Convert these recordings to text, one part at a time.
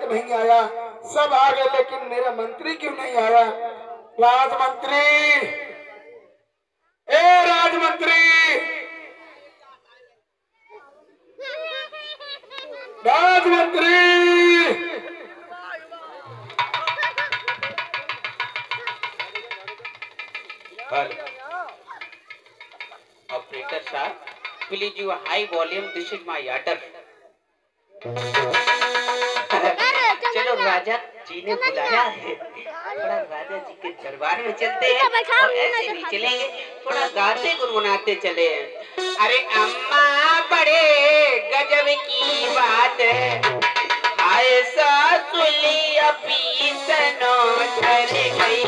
नहीं आया। सब आ गए लेकिन मेरा मंत्री क्यों नहीं आया? राजमंत्री, ए राजमंत्री, राजमंत्री। ऑपरेटर साहब, please you high volume, this is my order. चलो, राजा जी ने बुलाया है, थोड़ा राजा जी के दरबार में चलते हैं और ऐसे नहीं चलेंगे, थोड़ा गाते गुनगुनाते चले हैं। अरे अम्मा बड़े गजब की बात है, आए सासुली अपी सनो ढल गई।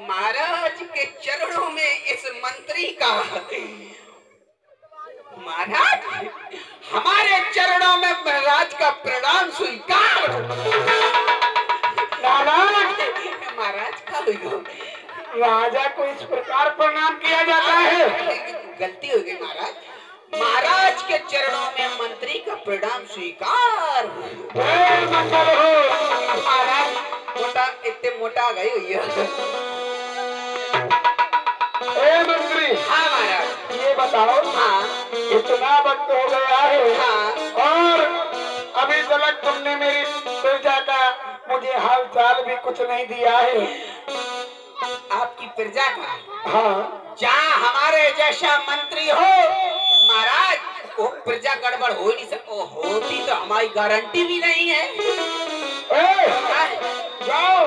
महाराज के चरणों में इस मंत्री का, महाराज हमारे चरणों में महाराज का प्रणाम स्वीकार। महाराज का राजा को इस प्रकार प्रणाम किया जाता है? गलती हो गई महाराज, महाराज के चरणों में मंत्री का प्रणाम स्वीकार। महाराज मोटा, इतने मोटा गई हुई है। ए मंत्री। हाँ महाराज। ये बताओ। हाँ। इतना वक्त हो गया है। हाँ। और अभी तक तुमने मेरी प्रजा का मुझे हाल चाल भी कुछ नहीं दिया है। आपकी प्रजा का? हाँ। जहाँ हमारे जैसा मंत्री हो महाराज, वो प्रजा गड़बड़ हो नहीं सकती, होती तो हमारी गारंटी भी नहीं है। जाओ,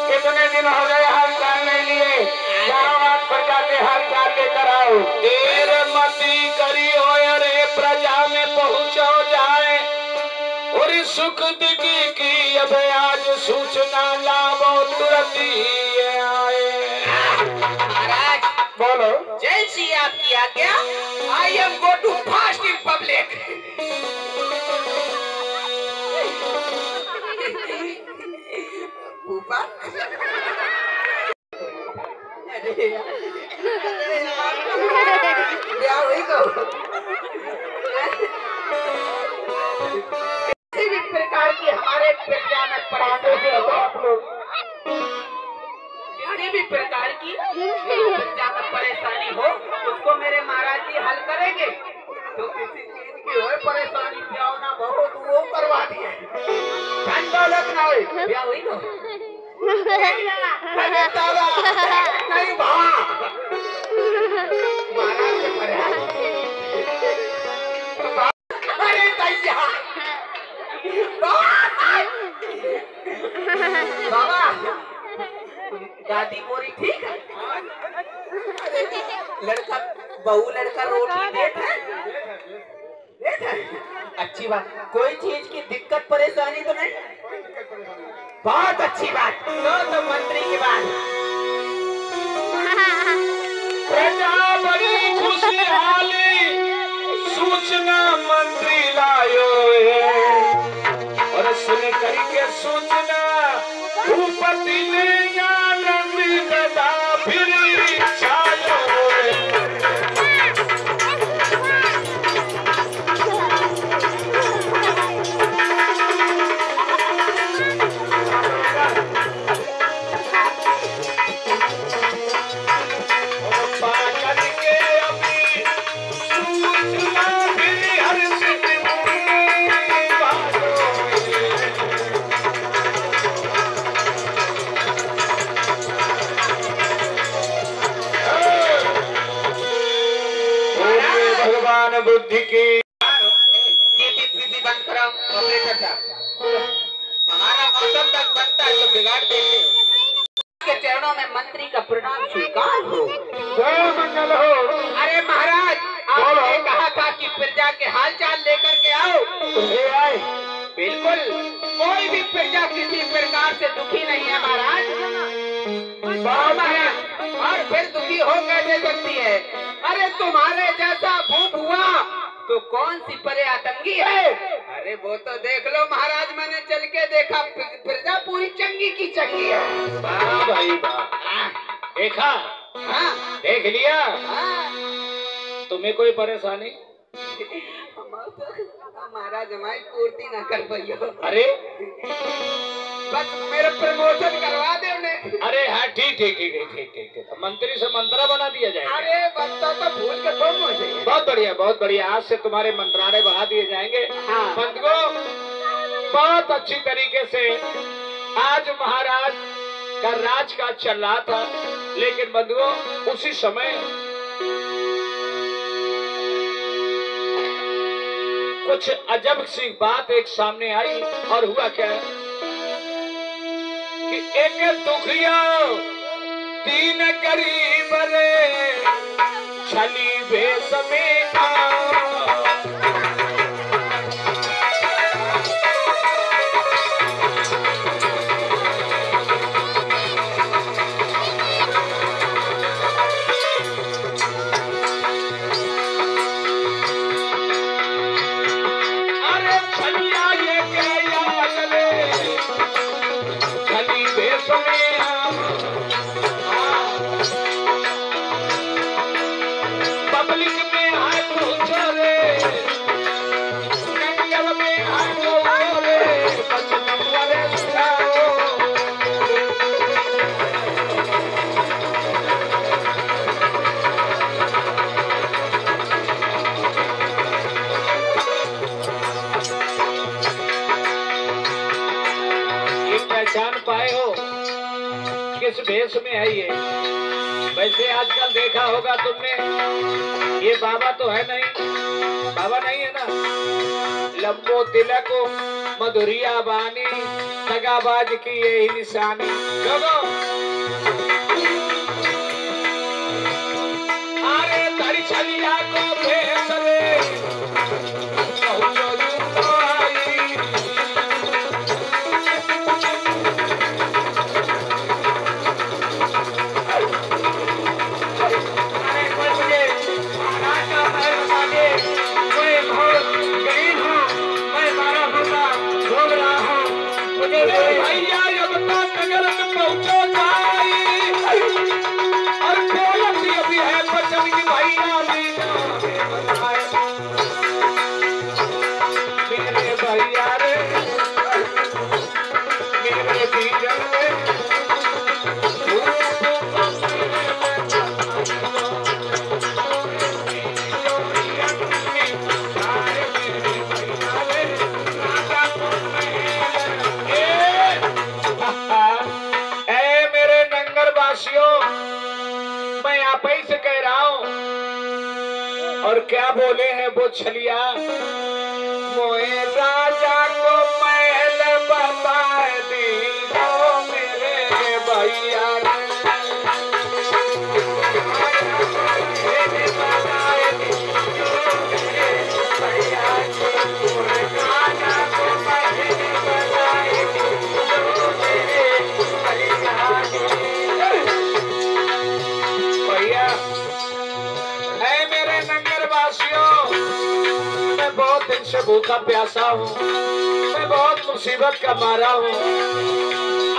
कितने दिन हो गए हाल चाल नहीं लिए, जाओ आज प्रजा के हाल चाल लेकर आओ। देर मती करी हो रे प्रजा में पहुँचो जाए, और सुख दिखी की अब आज सूचना लावो तुरंत ही आए। महाराज बोलो। जैसी आपकी आज्ञा। I am go to fast in public. ऊपर क्या हुई तो किसी भी प्रकार की हमारे प्रजा में परेशानी हो, आप लोग किसी भी प्रकार की प्रजा में परेशानी हो उसको मेरे महाराज जी हल करेंगे। तो किसी चीज की हो परेशानी, ब्याह ना बहु तो वो करवा दिए, धन दौलत ना हो, ब्याह हुई तो नहीं भावा महाराज के अरे दैया बाबा, दादी बोरी ठीक है? लड़का बहू लड़का रोटी देता है? अच्छी बात, कोई चीज की दिक्कत परेशानी तो नहीं? बहुत अच्छी बात। तो मंत्री की बात, प्रजा बड़ी खुशहाली सूचना मंत्री लायो और सुन करके सूचना भूपति ने आनंद गदा फिर छायो। भगवान बुद्धि की। बंद कराओ ऑपरेटर साहब, हमारा मौसम तक बनता है तो बिगाड़ देते हो। के चरणों में मंत्री का प्रणाम स्वीकार हो। जय मंगल हो। अरे महाराज, आपने कहा था कि प्रजा के हाल चाल लेकर के आओ, ले आए। बिल्कुल, कोई भी प्रजा किसी प्रकार से दुखी नहीं है महाराज। और फिर दुखी हो कैसे सकती है? अरे तुम्हारे जैसा भूख हुआ तो कौन सी परे आतंकी है? अरे वो तो देख लो महाराज, मैंने चल के देखा, प्रजा पूरी चंगी की चंगी है। वाह भाई वाह, देखा? हाँ, देख लिया। हाँ। तुम्हें कोई परेशानी? महाराज हमारी पूर्ति ना कर पाइयो। अरे बस मेरा प्रमोशन करवा दे उन्हें। अरे हाँ, ठीक ठीक ठीक ठीक ठीक ठीक, मंत्री से मंत्रा बना दिया जाएगा। अरे बच्चा तो भूल के तुम हो जाइए। बहुत बढ़िया बहुत बढ़िया, आज से तुम्हारे मंत्रालय बढ़ा दिए जाएंगे। हाँ। बंधुओं, बहुत अच्छी तरीके से आज महाराज का राजकाज चल रहा था, लेकिन बंधुओं उसी समय कुछ अजब सी बात एक सामने आई। और हुआ क्या कि एक दुखिया तीन गरीब रे छली भेष में पहचान पाए हो किस भेष में है ये? वैसे आजकल देखा होगा तुमने, ये बाबा तो है नहीं, बाबा नहीं है ना। लंबो तिलक मधुरिया बानी, दगाबाज की यही निशानी। लोगों अरे धड़ी छलिया को भेष रे भैया अब तक नगर में पहुंचो जाई और बोलत अभी है बचन की भैया मेरे भैया रे मेरे भैया रे मैं आप ही से कह रहा हूँ। और क्या बोले हैं वो छलिया? मोए राजा को महल बता दी दो मेरे भैया से भूखा प्यासा हूँ, मैं बहुत मुसीबत का मारा हूँ।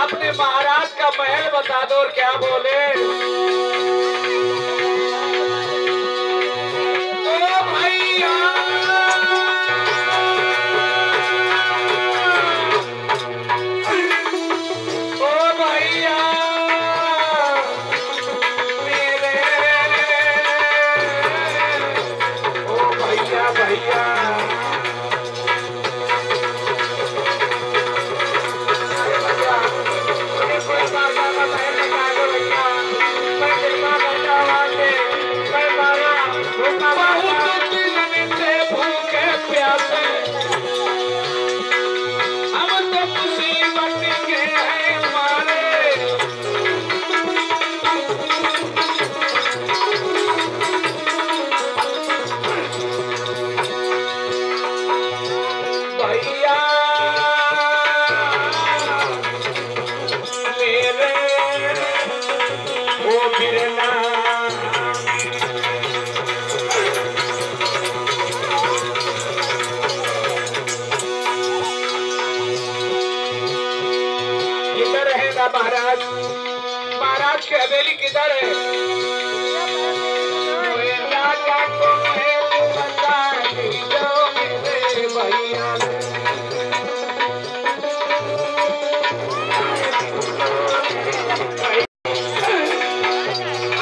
अपने महाराज का महल बता दो। और क्या बोले? ओ भैया ओ भैया मेरे ओ भैया भैया हवेली किधर है? राजा को महल बता दीजो मेरे भैया।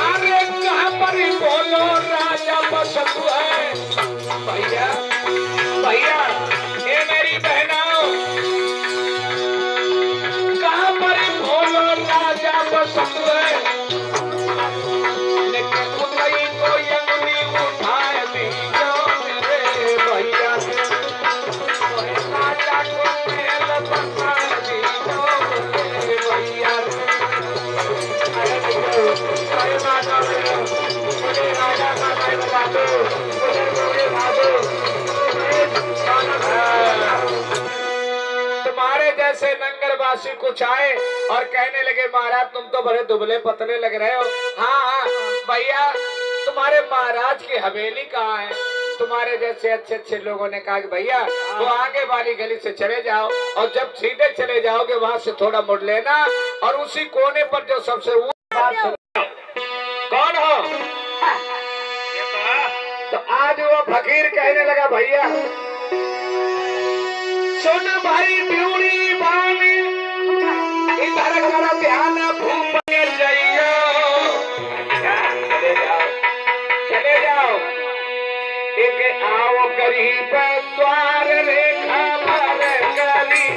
अरे कहाँ पर बोलो राजा बसत है भैया। भैया ये मेरी बहनाओ, कहाँ पर बोलो राजा बसत है। लेकिन उतई को यंगनी उठाए दीजो मेरे भैया। राजा को महल बता दीजो मेरे भैया। राजा का भाई बता दो, तुम्हारे जैसे नंगरवासी कुछ आए और कहने लगे महाराज तुम तो बड़े दुबले पतले लग रहे हो। हाँ हाँ भैया, तुम्हारे महाराज की हवेली कहाँ है? तुम्हारे जैसे अच्छे अच्छे लोगों ने कहा कि भैया वो आगे वाली गली से चले जाओ और जब सीधे चले जाओगे वहां से थोड़ा मुड़ लेना और उसी कोने पर जो सबसे कौन हो? तो आज वो फकीर कहने लगा भैया सुन भाई ड्यूड़ी बानी इधर कर ध्यान भूप जाइयो। चले जाओ एक आओ गरीब द्वार रेखा भर गली।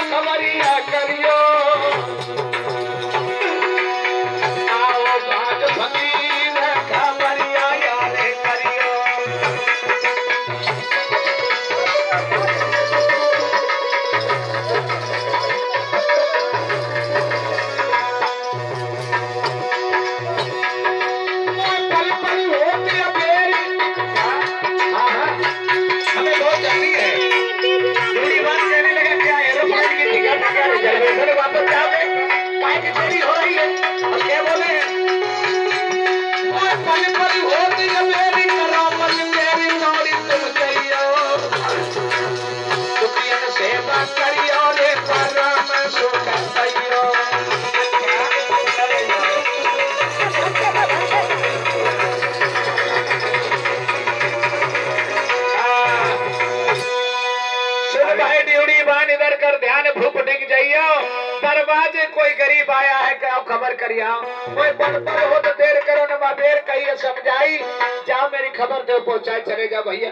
खबरिया करियो आओ बाज फकीर खबरिया यारे करियो। पल पल होती अबेरी। हमें बहुत जल्दी है। दूरी बात कहने लगा क्या एरोप्लेन की टिकट रिजर्वेशन वापस जाओगे? काय की देरी हो रही है? और क्या बोले पल पल होती अबेरी करो पल मेरी दौड़ी तुम जाइयो। दुखियन सेवा करियो रे परम सुख पाइयो। भाई ड्यूटी बान इधर कर ध्यान भूप डिग जाइयो। दरवाजे कोई गरीब आया है क्या खबर करिया। कोई पल पर हो तो देर करो न बेर कहिए समझाई। जाओ मेरी खबर दो पहुंचाए चले जाओ भैया।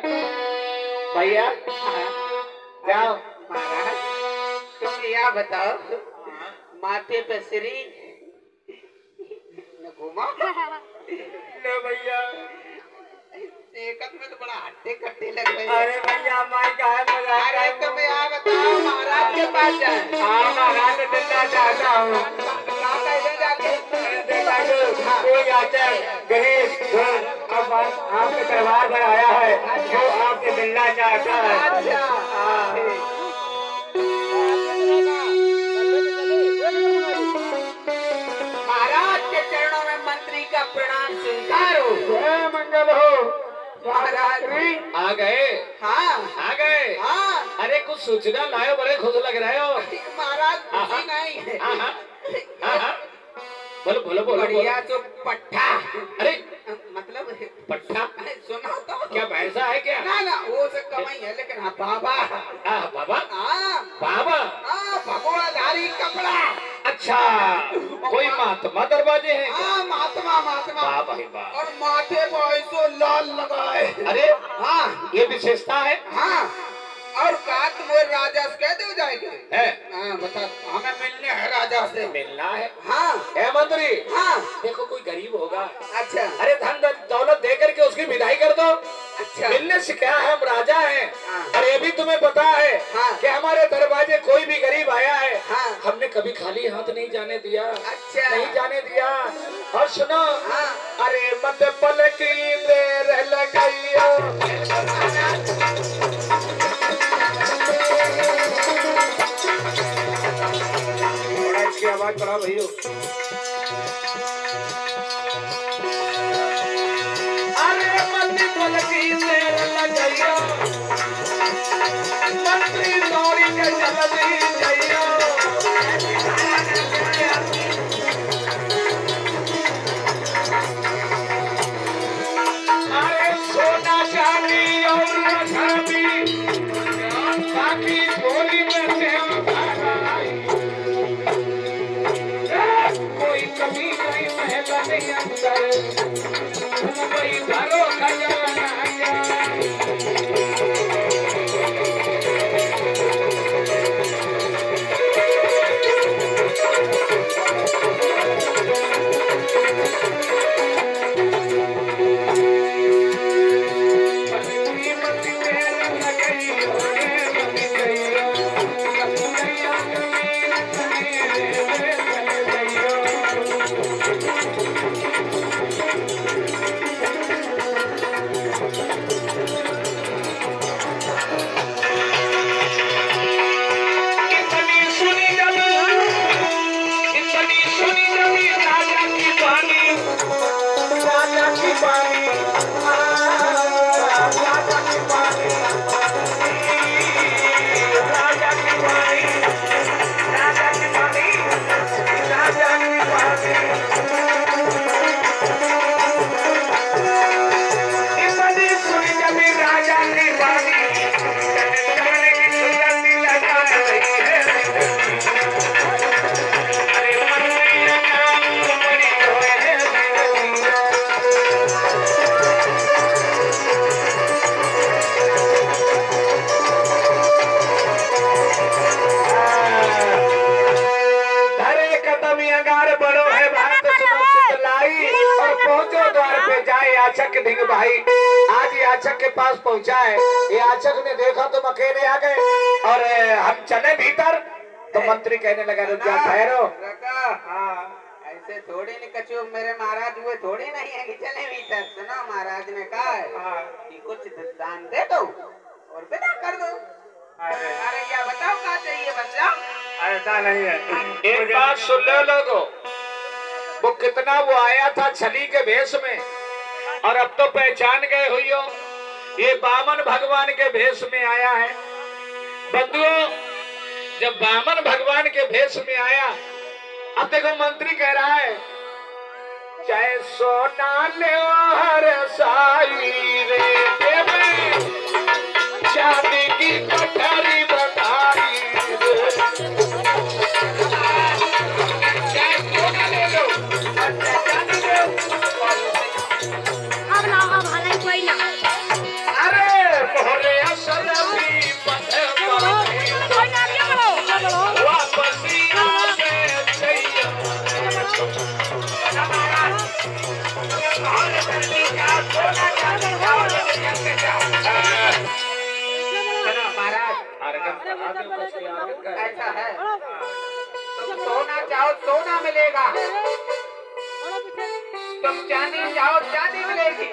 भैया जाओ। महाराज तुम यह बताओ माथे पे श्री घुमा ले भैया देखत में तो बड़ा हट्टे कट्टे लग रहे हैं। अरे भैया माई का है मजा। अरे तुम यहाँ बताओ महाराज के पास जाए। हाँ महाराज से मिलना चाहता हूँ। कैसे जाके कोई आता है गरीब अब आपके दरबार पर आया है जो आपसे मिलना चाहता है। महाराज के चरणों में मंत्री का प्रणाम स्वीकार हो। जय मंगल हो। महाराज आ गए? हाँ आ गए। हाँ। अरे कुछ सूचना लाए, बड़े खुश लग रहे हो। महाराज खुशी नहीं। हाँ हाँ हाँ हाँ बोलो बोलो बोलो। बढ़िया जो पट्टा। अरे मतलब पट्टा सुनो तो क्या भैंसा है क्या? ना ना वो से कमाई है लेकिन हाँ बाबा। हाँ बाबा। हाँ बाबा हाँ भगोड़ाधारी कपड़ा। अच्छा कोई महात्मा दरवाजे हैं क्या? हाँ महात्मा महात्मा। वाह भाई वाह। और माथे पर ऐसो लाल लगाए। अरे हाँ ये विशेषता है। हाँ और बात मोर राजा से कह दे जाएगी है? हाँ बता हमें मिलने है राजा से। मिलना है? हाँ है मंत्री। हाँ देखो कोई गरीब होगा। अच्छा अरे धन दौलत दे करके उसकी विदाई कर दो। अच्छा मिलने से क्या है, हम राजा हैं। हाँ। और ये भी तुम्हें पता है हाँ। कि हमारे दरवाजे कोई भी गरीब आया है हाँ। हमने कभी खाली हाथ नहीं जाने दिया। अच्छा नहीं जाने दिया। और सुनो हाँ। अरे मत पल की देर लगाइयो। आवाज बढ़ा भैया। अरे मंत्री बोलती देर लगैया, मंत्री दौड़ी के जल्दी जइया। अरे सोना चांदी और चांदी बाकी गोली में से कोई कमी नहीं महल नहीं अंदर कोई घरों खजाना भाई। आज याचक के पास पहुंचा है, याचक ने देखा तो अकेले आ गए और हम चले भीतर तो मंत्री कहने लगा रुक जा ठहरो। ऐसे थोड़ी नहीं कचू मेरे महाराज हुए थोड़ी नहीं है कि चले भीतर। सुनो महाराज ने कहा कि कुछ दान दे दो और विदा कर दो। अरे क्या बताओ क्या चाहिए बच्चा? ऐसा नहीं है। एक बात सुन लो लोगो, वो कितना वो आया था छली के भेष में और अब तो पहचान गए हुई हो ये बामन भगवान के भेष में आया है। बंधुओं जब बामन भगवान के भेष में आया, अब देखो मंत्री कह रहा है चाहे सोना ले हर साई रे देवे चांदी की कटोरी बनाई रे। चाहे सोना ले लो चांदी ले अरे मोहरे असल भी वापसी ऐसा है सोना चाहो सोना मिलेगा, तुम चांदी चाहो चांदी मिलेगी।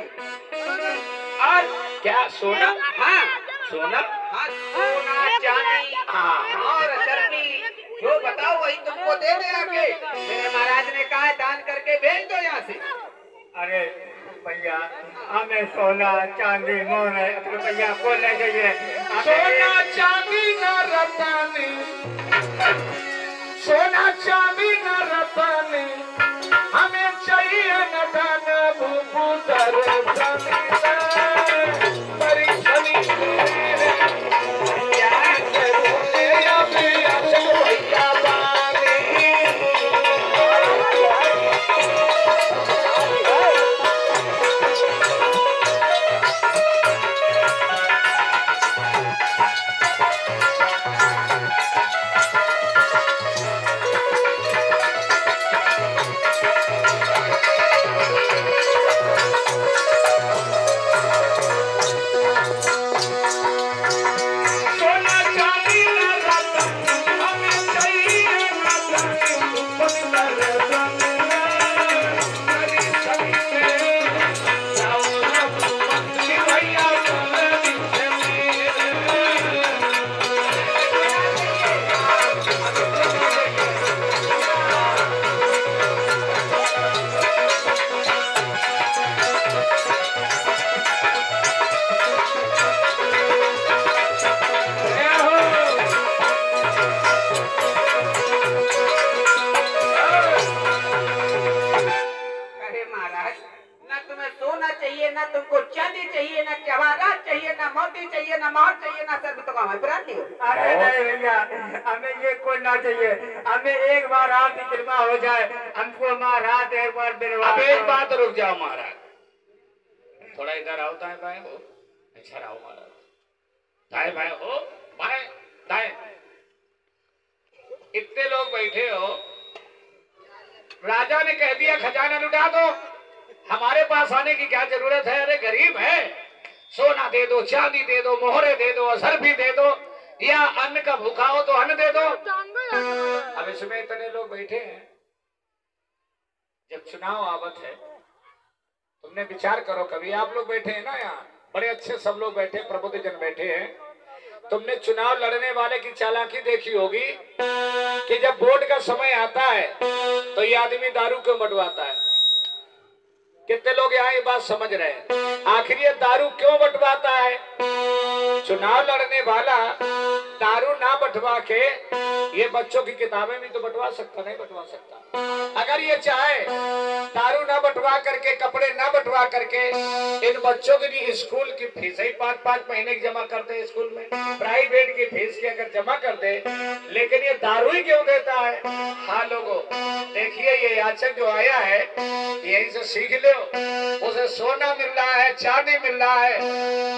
और क्या सोना? हाँ सोना, हाँ सोना चांदी और चरनी जो बताओ वही तुमको दे दे आके। मेरे महाराज ने कहा दान करके भेज दो यहाँ से। अरे भैया हमें सोना चांदी मोहर रुपया को ले जाइए। सोना चांदी न रतन, सोना चांदी न रतन हमें चाहिए न धन भूपुतर महाराज, ना तुम्हें सोना चाहिए, ना तुमको चांदी चाहिए, ना जवाहरात चाहिए, ना मोती चाहिए, ना मोहर चाहिए, ना सर तो हमें प्राण लियो। अरे नहीं भैया, हमें ये कोई ना चाहिए। हमें एक बार आपकी कृपा हो जाए, हमको महाराज एक बार अब एक बात रुक जाओ महाराज, थोड़ा इधर आओ। दाएं बाएं हो, अच्छा रहो महाराज। दाएं बाएं हो, बाएं दाएं। इतने लोग बैठे हो, राजा ने कह दिया खजाना लुटा दो, हमारे पास आने की क्या जरूरत है? अरे गरीब है, सोना दे दो, चांदी दे दो, मोहरे दे दो, असर भी दे दो, या अन्न का भूखा हो तो अन्न दे दो। अब इसमें इतने लोग बैठे हैं, जब चुनाव आवत है, तुमने विचार करो। कभी आप लोग बैठे हैं ना, यहाँ बड़े अच्छे सब लोग बैठे, प्रबुद्ध जन बैठे हैं। तुमने चुनाव लड़ने वाले की चालाकी देखी होगी कि जब वोट का समय आता है तो ये आदमी दारू क्यों बंटवाता है? कितने लोग यहाँ ये बात समझ रहे हैं? आखिर ये दारू क्यों बंटवाता है? चुनाव लड़ने वाला दारू ना बंटवा के ये बच्चों की किताबें भी तो बंटवा सकता, नहीं बंटवा सकता। अगर ये चाहे दारू ना बंटवा करके, कपड़े ना बंटवा करके, इन बच्चों की भी स्कूल की फीस ही 5-5 महीने की जमा करते हैं स्कूल में, प्राइवेट की फीस की अगर जमा कर दे, लेकिन ये दारू ही क्यों देता है? हाँ लोगों, देखिए ये याचक जो आया है, यही से सीख लो। उसे सोना मिल रहा है, चांदी मिल रहा है,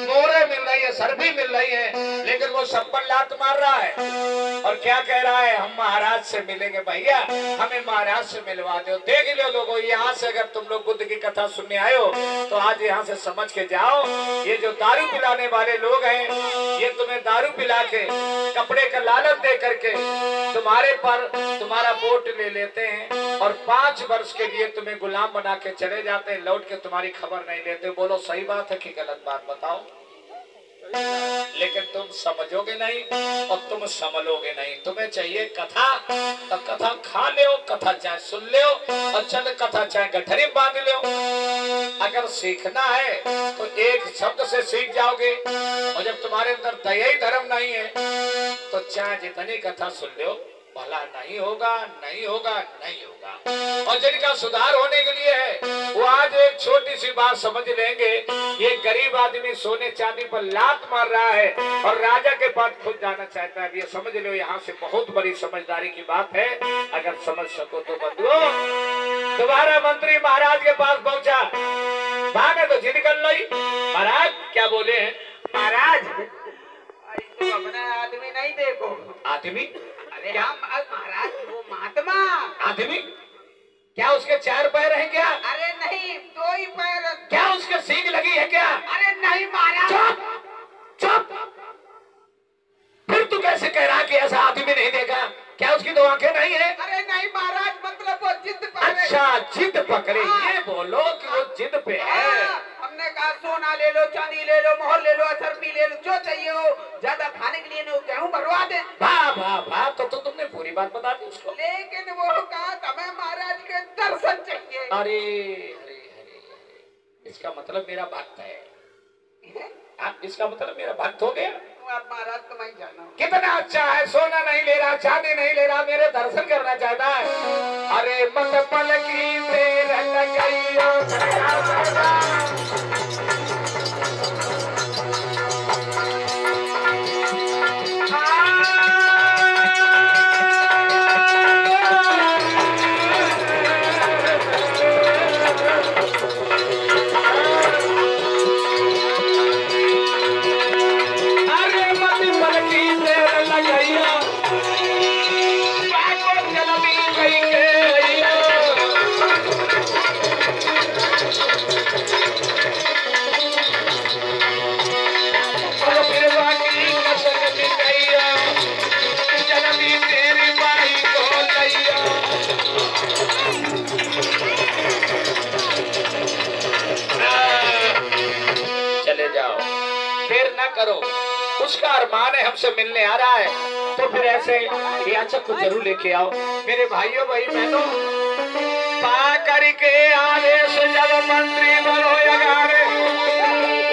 मोहरे मिल रही है, सर भी मिल रही है, लेकिन वो सब पर लात मार रहा है और क्या कह रहा है? हम महाराज से मिलेंगे भैया, हमें महाराज से मिलवा दो। देख लो लोगों, यहाँ से अगर तुम लोग बुद्ध की कथा सुनने आए हो तो आज यहाँ से समझ के जाओ, ये जो दारू पिलाने वाले लोग हैं, ये तुम्हें दारू पिला के, कपड़े का लालच दे करके तुम्हारे पर तुम्हारा वोट ले लेते हैं और 5 वर्ष के लिए तुम्हें गुलाम बना के चले जाते हैं, लौट के तुम्हारी खबर नहीं लेते। बोलो सही बात है कि गलत बात? बताओ। लेकिन तुम समझोगे नहीं और तुम संभलोगे नहीं। तुम्हें चाहिए कथा, तो कथा खा लो, कथा चाहे सुन लो और चल कथा चाहे गठरी बांध लो। अगर सीखना है तो एक शब्द से सीख जाओगे, और जब तुम्हारे अंदर दया ही धर्म नहीं है तो चाहे जितनी कथा सुन लो, भला नहीं होगा, नहीं होगा, नहीं होगा। और जिनका सुधार होने के लिए है वो आज एक छोटी सी बात समझ लेंगे। ये गरीब आदमी सोने चांदी पर लात मार रहा है और राजा के पास खुद जाना चाहता है। ये समझ लो, यहाँ से बहुत बड़ी समझदारी की बात है। अगर समझ सको तो बंधुओं, तुम्हारा मंत्री महाराज के पास पहुंचा, भागे तो जिद कर ली। महाराज क्या बोले हैं? महाराज अपना आदमी नहीं देखो। आदमी? अरे क्या महाराज, वो महात्मा आदमी? क्या उसके 4 पैर हैं क्या? अरे नहीं, 2 ही पैर। क्या उसके सींग लगी है क्या? अरे नहीं महाराज। चुप चुप। फिर तू कैसे कह रहा कि ऐसा आदमी नहीं देखा? क्या उसकी 2 आंखें नहीं है? अरे नहीं महाराज, मतलब वो जिद पकड़े। अच्छा, जिद पकड़े। ये बोलो कि वो जिद पे है। हमने कहा सोना ले लो, चांदी ले लो, मोहर ले लो, असर भी ले लो, जो चाहिए हो, ज्यादा खाने के लिए गेहूं भरवा दे। वाह वाह वाह, तो तुमने पूरी बात बता दी उसको। लेकिन वो कहा हमें महाराज के दर्शन चाहिए। अरे अरे अरे, इसका मतलब मेरा भक्त है। इसका मतलब मेरा भक्त हो गया। आप महाराज तो मैं जाना। कितना अच्छा है, सोना नहीं ले रहा, चांदी नहीं ले रहा, मेरे दर्शन करना चाहता है। अरे मत पल की देर लगाइयो, करो। उसका अरमान है हमसे मिलने आ रहा है, तो फिर ऐसे याचक को जरूर लेके आओ। मेरे भाइयों भाई बहनों, पा करके आदेश जब मंत्री बनो अगारे,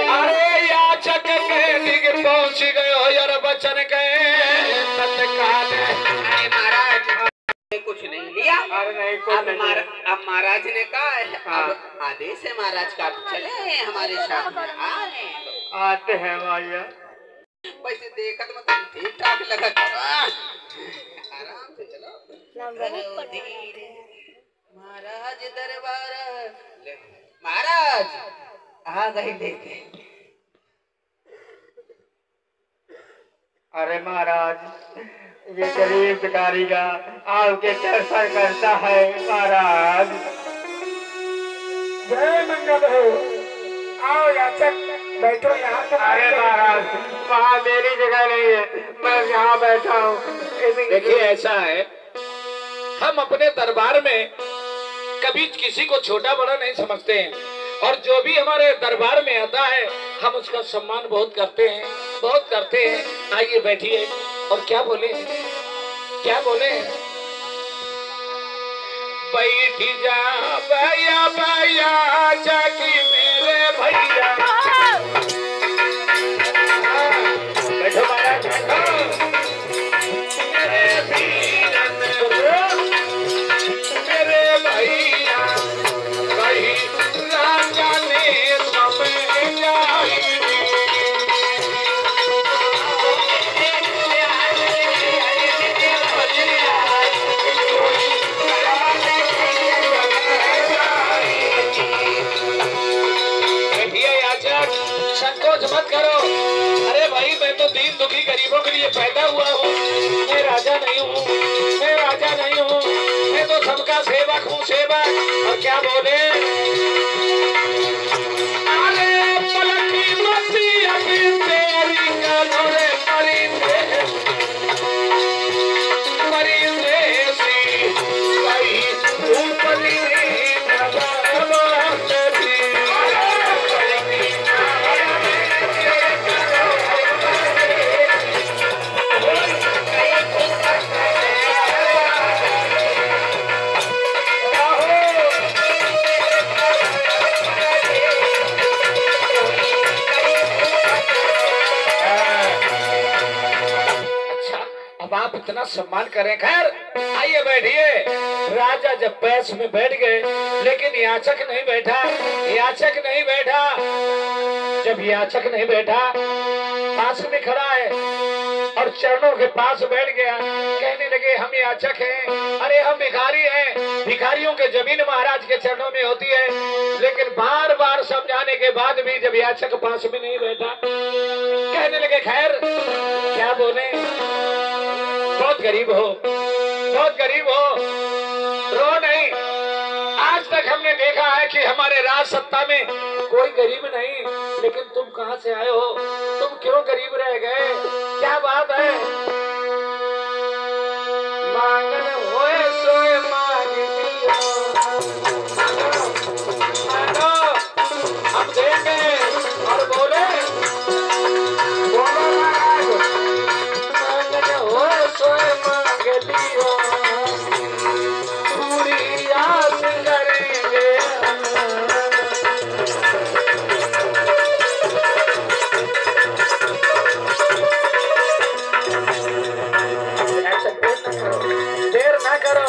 अरे याचक के दिग पहुंच गयो यार बचन के तत्काल। महाराज कुछ नहीं लिया। अरे नहीं, कुछ नहीं। अब महाराज ने कहा अब आदेश है महाराज का, चले हमारे साथ में आए। आते हैं भैया। वैसे देखत में तो ठीक ठाक लगा, आराम से चलो। धीरे महाराज दरबार, महाराज आ गए लेके। अरे महाराज, ये गरीब कारीगर आपके दर्शन करता है महाराज। जय मंगल हो। आओ याचक बैठो यहाँ पर। अरे महाराज, वहाँ मेरी जगह नहीं है, मैं यहाँ बैठा हूँ। देखिए ऐसा है, हम अपने दरबार में कभी किसी को छोटा बड़ा नहीं समझते हैं, और जो भी हमारे दरबार में आता है हम उसका सम्मान बहुत करते हैं, बहुत करते हैं। आइए बैठिए। और क्या बोले, क्या बोले? बैठ जा भैया भैया जाकी मेरे भैया। बैठो महाराज, बैठो। मेरे भैया कहीं राजा ने समय जाई। संकोच मत करो। अरे भाई, मैं तो दीन दुखी गरीबों के लिए पैदा हुआ हूँ, मैं राजा नहीं हूँ, मैं राजा नहीं हूँ, मैं तो सबका सेवक हूँ, सेवक। और क्या बोले? अरे पलकी मस्ती अभी तेरी कलोरे मरींदे सी वही ऊपरी आप इतना सम्मान करें। खैर आइए बैठिए। राजा जब पैस में बैठ गए, लेकिन याचक नहीं बैठा, याचक नहीं बैठा। जब याचक नहीं बैठा, पास में खड़ा है और चरणों के पास बैठ गया। कहने लगे हम याचक हैं, अरे हम भिखारी हैं, भिखारियों के जमीन महाराज के चरणों में होती है। लेकिन बार बार समझाने के बाद भी जब याचक पास में नहीं बैठा, कहने लगे खैर क्या बोले, बहुत गरीब हो, बहुत गरीब हो, रो नहीं। आज तक हमने देखा है कि हमारे राज सत्ता में कोई गरीब नहीं, लेकिन तुम कहां से आए हो, तुम क्यों गरीब रह गए, क्या बात है? मांगन होए सोए मांग मांगो, हम देंगे। और बोले मांगन होए सोए मांग लियो, पूरी आस करेंगे। देर ना करो,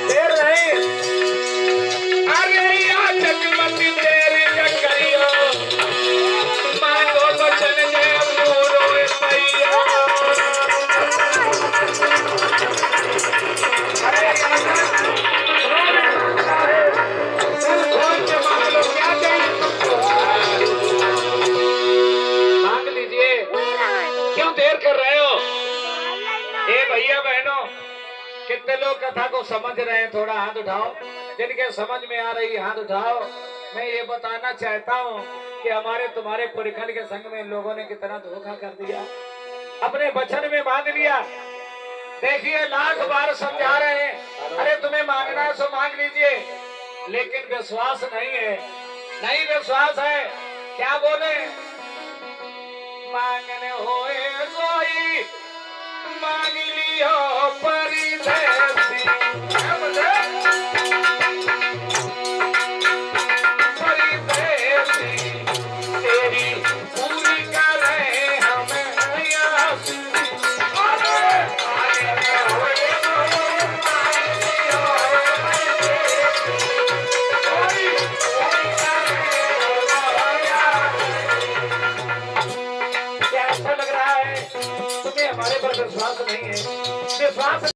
देर नहीं। अरे याचक मत देरी न करियो, मांगो बचन जय पूरो भैया। अरे मांग लो, क्या चाहिए तुमको? मांग लीजिए, क्यों देर कर रहे हो? ए भैया बहनों, कितने लोग कथा को समझ रहे हैं? थोड़ा हाथ उठाओ, जिनके समझ में आ रही हाथ उठाओ। मैं ये बताना चाहता हूँ कि हमारे तुम्हारे पुरखन के संग में लोगों ने कितना धोखा कर दिया, अपने वचन में बांध लिया। देखिए लाख बार समझा रहे हैं, अरे तुम्हें मांगना है सो मांग लीजिए, लेकिन विश्वास नहीं है, नहीं विश्वास है। क्या बोले? मांगने होए सोई मांग लियो परिदेसी, परिदेसी तेरी पूरी करे हमें आस। विश्वास नहीं है, विश्वास